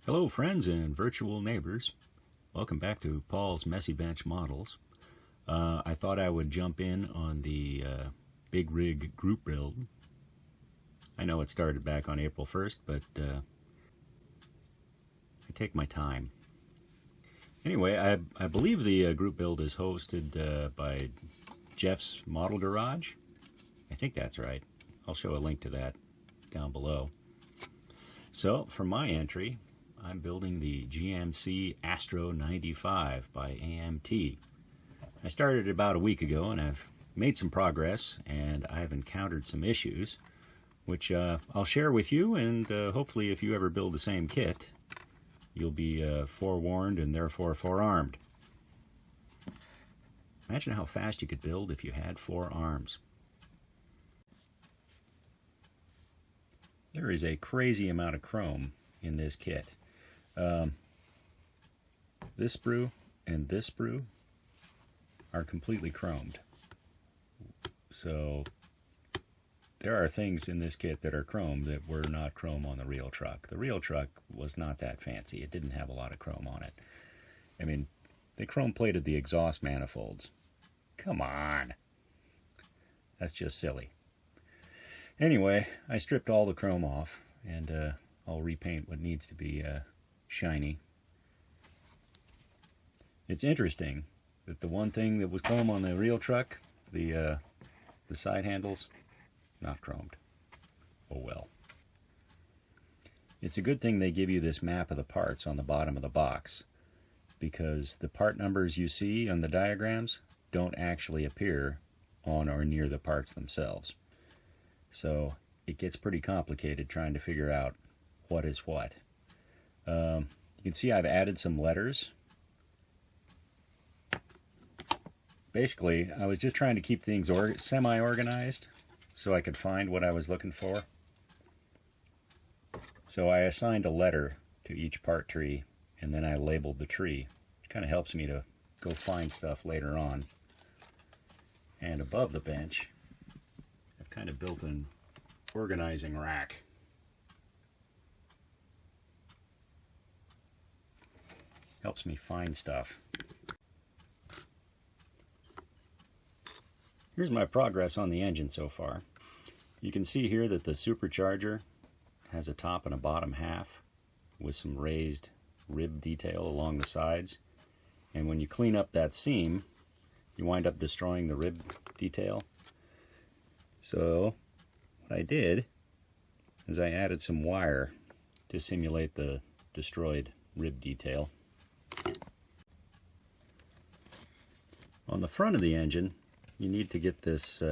Hello friends and virtual neighbors. Welcome back to Paul's Messy Bench Models. I thought I would jump in on the Big Rig group build. I know it started back on April 1st, but I take my time. Anyway, I believe the group build is hosted by Jeff's Model Garage. I think that's right. I'll show a link to that down below. So for my entry, I'm building the GMC Astro 95 by AMT. I started about a week ago and I've made some progress, and I've encountered some issues which I'll share with you, and hopefully if you ever build the same kit you'll be forewarned and therefore forearmed. Imagine how fast you could build if you had 4 arms. There is a crazy amount of chrome in this kit. This sprue and this sprue are completely chromed. So there are things in this kit that are chrome that were not chrome on the real truck. The real truck was not that fancy. It didn't have a lot of chrome on it. I mean, they chrome plated the exhaust manifolds. Come on. That's just silly. Anyway, I stripped all the chrome off, and I'll repaint what needs to be shiny. It's interesting that the one thing that was chrome on the real truck, the side handles, not chromed. Oh well. It's a good thing they give you this map of the parts on the bottom of the box, because the part numbers you see on the diagrams don't actually appear on or near the parts themselves. So it gets pretty complicated trying to figure out what is what. You can see I've added some letters. Basically, I was just trying to keep things semi-organized so I could find what I was looking for. So I assigned a letter to each part tree, and then I labeled the tree, which kind of helps me to go find stuff later on. And above the bench, I've kind of built an organizing rack. Helps me find stuff. Here's my progress on the engine so far. You can see here that the supercharger has a top and a bottom half with some raised rib detail along the sides. And when you clean up that seam, you wind up destroying the rib detail. So what I did is I added some wire to simulate the destroyed rib detail. On the front of the engine, you need to get this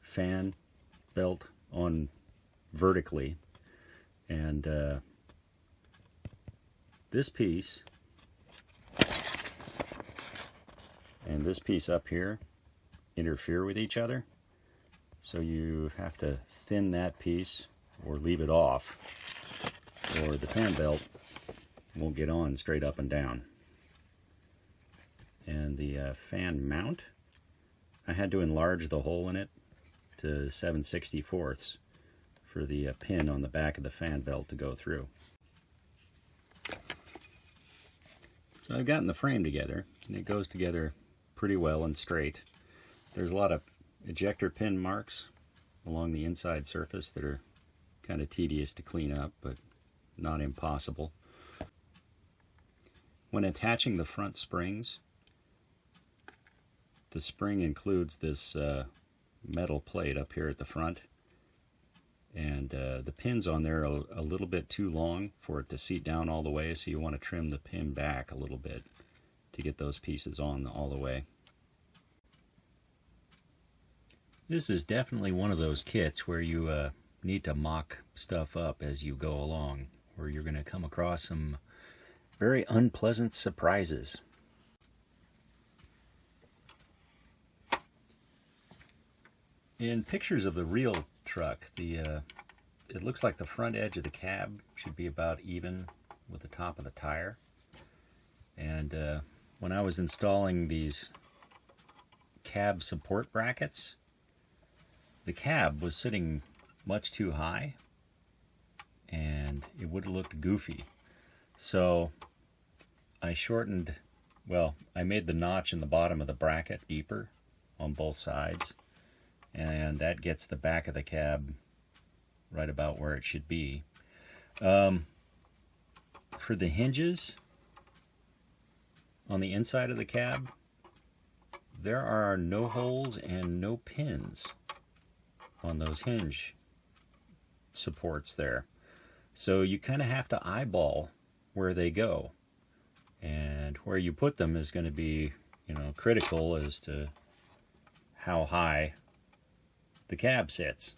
fan belt on vertically, and this piece and this piece up here interfere with each other, so you have to thin that piece or leave it off, or the fan belt won't get on straight up and down. And the fan mount, I had to enlarge the hole in it to 7/64 for the pin on the back of the fan belt to go through. So I've gotten the frame together, and it goes together pretty well and straight. There's a lot of ejector pin marks along the inside surface that are kind of tedious to clean up, but not impossible. When attaching the front springs, the spring includes this metal plate up here at the front, and the pins on there are a little bit too long for it to seat down all the way, so you want to trim the pin back a little bit to get those pieces on all the way. This is definitely one of those kits where you need to mock stuff up as you go along, or you're going to come across some very unpleasant surprises. In pictures of the real truck, it looks like the front edge of the cab should be about even with the top of the tire. And when I was installing these cab support brackets, the cab was sitting much too high, and it would have looked goofy So I shortened, well, I made the notch in the bottom of the bracket deeper on both sides, and that gets the back of the cab right about where it should be. For the hinges on the inside of the cab, there are no holes and no pins on those hinge supports there. So you kind of have to eyeball where they go. And where you put them is going to be, critical as to how high the cab sits.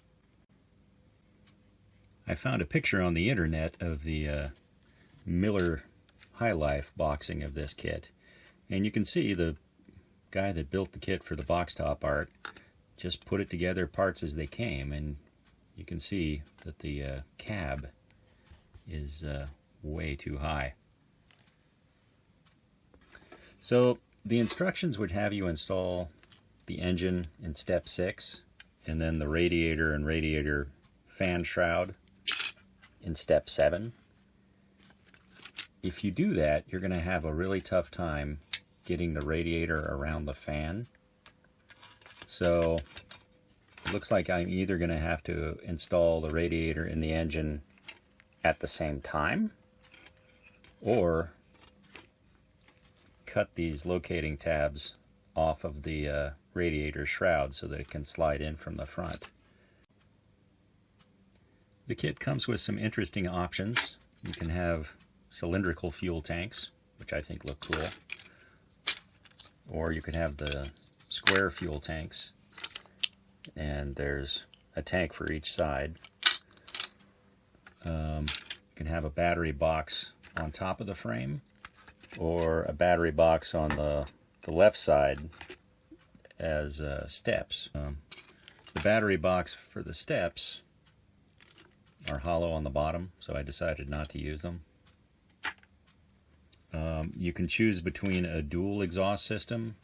I found a picture on the internet of the Miller High Life boxing of this kit. And you can see the guy that built the kit for the box top art just put it together parts as they came, and you can see that the cab is way too high. So the instructions would have you install the engine in step 6, and then the radiator and radiator fan shroud in step 7. If you do that, you're going to have a really tough time getting the radiator around the fan. So it looks like I'm either going to have to install the radiator in the engine at the same time, or cut these locating tabs off of the radiator shroud so that it can slide in from the front. The kit comes with some interesting options. You can have cylindrical fuel tanks, which I think look cool. Or you could have the square fuel tanks, and there's a tank for each side. You can have a battery box on top of the frame, or a battery box on the left side as steps. The battery box for the steps are hollow on the bottom, so I decided not to use them. You can choose between a dual exhaust system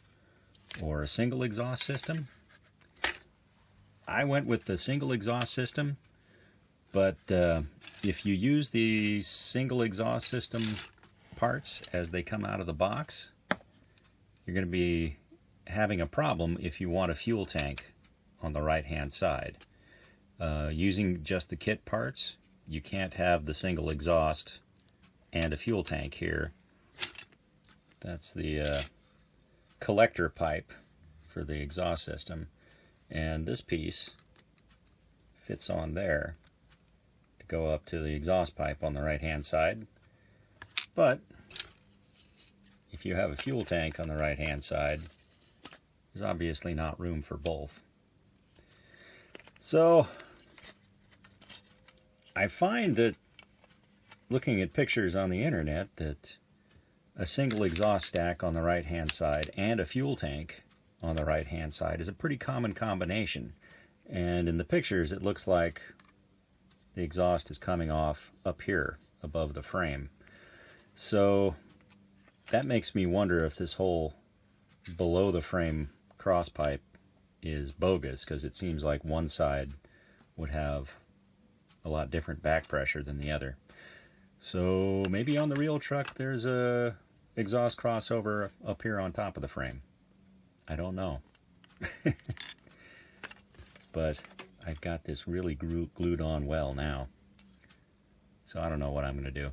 or a single exhaust system. I went with the single exhaust system, but if you use the single exhaust system parts as they come out of the box, you're going to be having a problem if you want a fuel tank on the right hand side. Using just the kit parts, you can't have the single exhaust and a fuel tank here. That's the collector pipe for the exhaust system, and this piece fits on there to go up to the exhaust pipe on the right hand side. But if you have a fuel tank on the right hand side, there's obviously not room for both. So I find that looking at pictures on the internet that a single exhaust stack on the right hand side and a fuel tank on the right hand side is a pretty common combination. And in the pictures it looks like the exhaust is coming off up here above the frame. So that makes me wonder if this whole below the frame cross pipe is bogus, because it seems like one side would have a lot different back pressure than the other. So maybe on the real truck there's a exhaust crossover up here on top of the frame. I don't know. But I've got this really glued on well now. So I don't know what I'm going to do.